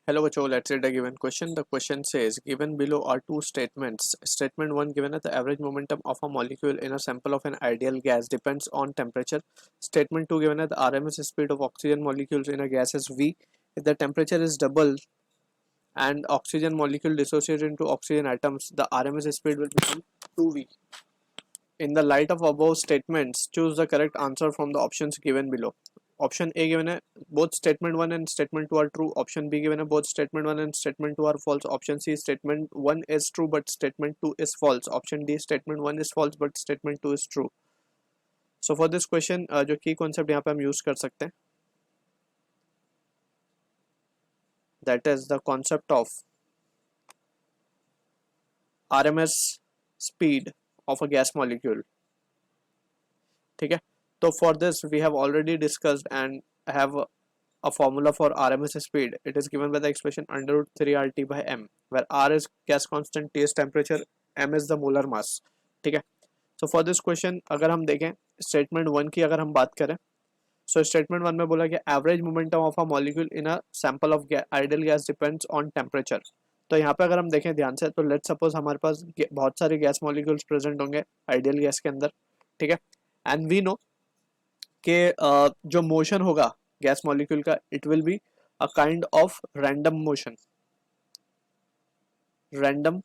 Hello, Bacho. Let's read a given question. The question says, given below are two statements. Statement 1 given that the average momentum of a molecule in a sample of an ideal gas depends on temperature. Statement 2 given that the RMS speed of oxygen molecules in a gas is V. If the temperature is double and oxygen molecule dissociates into oxygen atoms, the RMS speed will become 2V. In the light of above statements, choose the correct answer from the options given below. Option A given है both statement 1 and statement 2 are true. Option B given है both statement 1 and statement 2 are false. Option C statement 1 is true but statement 2 is false. Option D statement 1 is false but statement 2 is true. So for this question जो key concept यहाँ पे हम use कर सकते हैं, that is the concept of RMS speed of a gas molecule. ठीक है, तो for this we have already discussed and have a formula for RMS speed. It is given by the expression under root 3 RT by M, where R is gas constant, T is temperature, M is the molar mass. ठीक है, so for this question अगर हम देखें statement 1 की अगर हम बात करें, so statement 1 में बोला कि average momentum of a molecule in a sample of ideal gas depends on temperature. तो यहाँ पे अगर हम देखें ध्यान से, तो लेट्स सपोज हमारे पास बहुत सारे गैस मॉलिक्यूल्स प्रेजेंट होंगे आइडियल गैस के अंदर. ठीक है, एंड वी नो कि जो मोशन होगा गैस मॉलिक्यूल का, it will be a kind of random motion. Random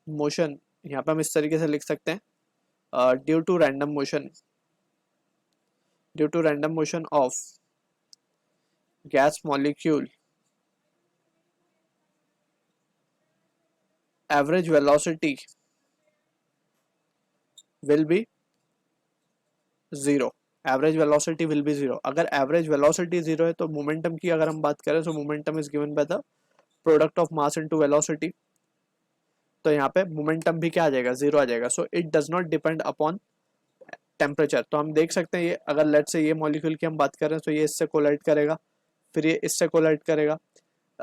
motion यहाँ पे हम इस तरीके से लिख सकते हैं, due to random motion of gas molecule average velocity will be zero. Average velocity will be zero. अगर एवरेज वेलोसिटी जीरो है तो मोमेंटम की अगर हम बात करें, तो momentum is given by the product of mass into velocity. तो यहाँ पे मोमेंटम भी क्या आ जाएगा, जीरो आ जाएगा. So it does not depend upon temperature. तो हम देख सकते हैं ये अगर लेट से ये मॉलिक्यूल की हम बात करें, तो ये इससे कोलाइड करेगा, फिर ये इससे कोलाइड करेगा.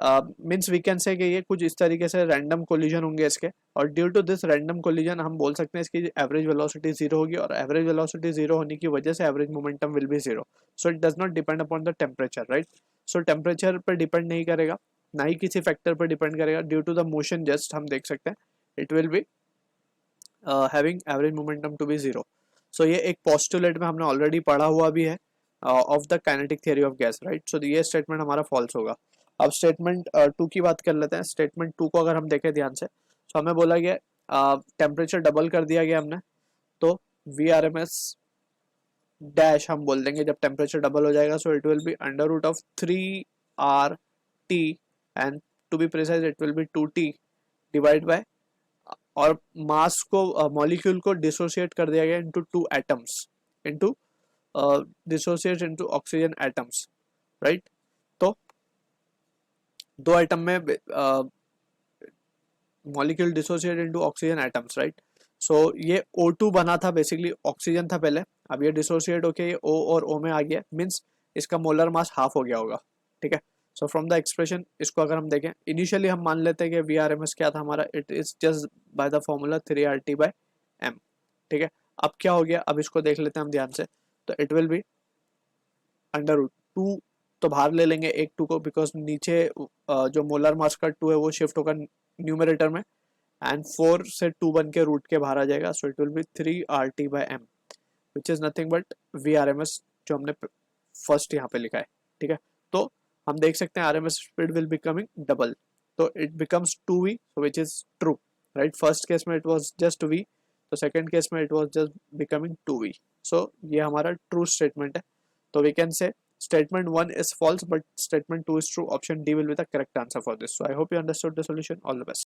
मीन्स वी कैन से कि ये कुछ इस तरीके से रैंडम कोलिजन होंगे इसके, और due to this random collision हम बोल सकते हैं इसकी एवरेज वेलोसिटी जीरो होगी, और एवरेज वेलोसिटी जीरो होने की वजह से average momentum will be zero. So it does not depend upon the temperature, right. So temperature पर डिपेंड नहीं करेगा, ना ही किसी फैक्टर पर डिपेंड करेगा. Due to the motion just हम देख सकते हैं it will be having average momentum to be zero. So ये एक पोस्टुलेट में हमने ऑलरेडी पढ़ा हुआ भी है of the kinetic theory of gas, right. So ये स्टेटमेंट हमारा फॉल्स होगा. अब स्टेटमेंट 2 की बात कर लेते हैं. स्टेटमेंट 2 को अगर हम देखें ध्यान से, तो हमें बोला गया टेम्परेचर डबल कर दिया गया हमने, तो V R M S dash हम बोल देंगे जब टेम्परेचर डबल हो जाएगा. So it will be under root of 3RT, and to be precise it will be 2T divide by, और मास को मॉलिक्यूल को डिसोसिएट कर दिया गया into 2 atoms, into dissociate into oxygen atoms, right. तो 2 atom में molecule dissociate into oxygen atoms, right. So ये O2 बना था, बेसिकली ऑक्सीजन था पहले, अब ये डिसोसिएट होके ये O और O में आ गया, मींस इसका मोलर मास हाफ हो गया होगा. ठीक है, सो फ्रॉम द एक्सप्रेशन इसको अगर हम देखें, इनिशियली हम मान लेते हैं कि VRMS क्या था हमारा, it is just by the formula 3RT by M. ठीक है, अब क्या हो गया, अब इसको देख लेते हैं हम ध्यान से. तो it will be under root 2, तो बाहर ले लेंगे एक 2 को, बिकॉज नीचे जो मोलर मास का 2 है वो शिफ्ट होगा न्यूमरेटर में, एंड 4 से 2 बन के रूट के बाहर आ जाएगा. So it will be 3RT by M, which is nothing but VRMS जो हमने फर्स्ट यहाँ पे लिखा है. ठीक है, तो हम देख सकते हैं RMS speed will becoming double, तो it becomes 2V, so which is true, right. First case में इट वाज जस्ट V, तो सेकंड केस में it was just becoming 2V. So ये हमारा ट्रू स्टेटमेंट है. तो we can say statement 1 is false but statement 2 is true. Option D will be the correct answer for this. So I hope you understood the solution. All the best.